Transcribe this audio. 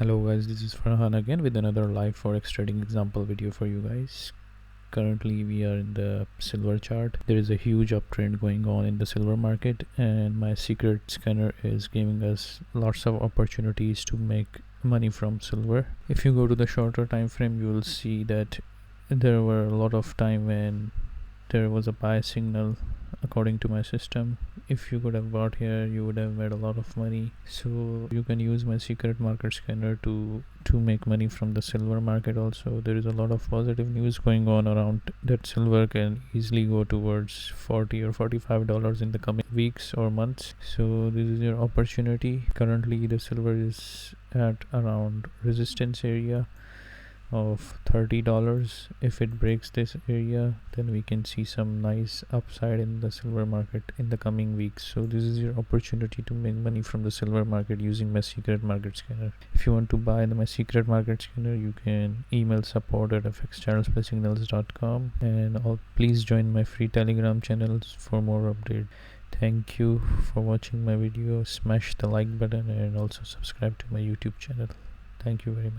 Hello guys, this is Farhan again with another live forex trading example video for you guys. Currently we are in the silver chart. There is a huge uptrend going on in the silver market, and my secret scanner is giving us lots of opportunities to make money from silver. If you go to the shorter time frame, you will see that there were a lot of time when there was a buy signal according to my system. If you could have bought here, you would have made a lot of money. So you can use my secret market scanner to make money from the silver market. Also, there is a lot of positive news going on around that silver can easily go towards $40 or $45 in the coming weeks or months. So this is your opportunity. Currently the silver is at around resistance area of $30. If it breaks this area, then we can see some nice upside in the silver market in the coming weeks. So this is your opportunity to make money from the silver market using my secret market scanner. If you want to buy my secret market scanner, you can email support at FxChildsplaySignals.com, and please join my free Telegram channels for more updates. Thank you for watching my video. Smash the like button and also subscribe to my YouTube channel. Thank you very much.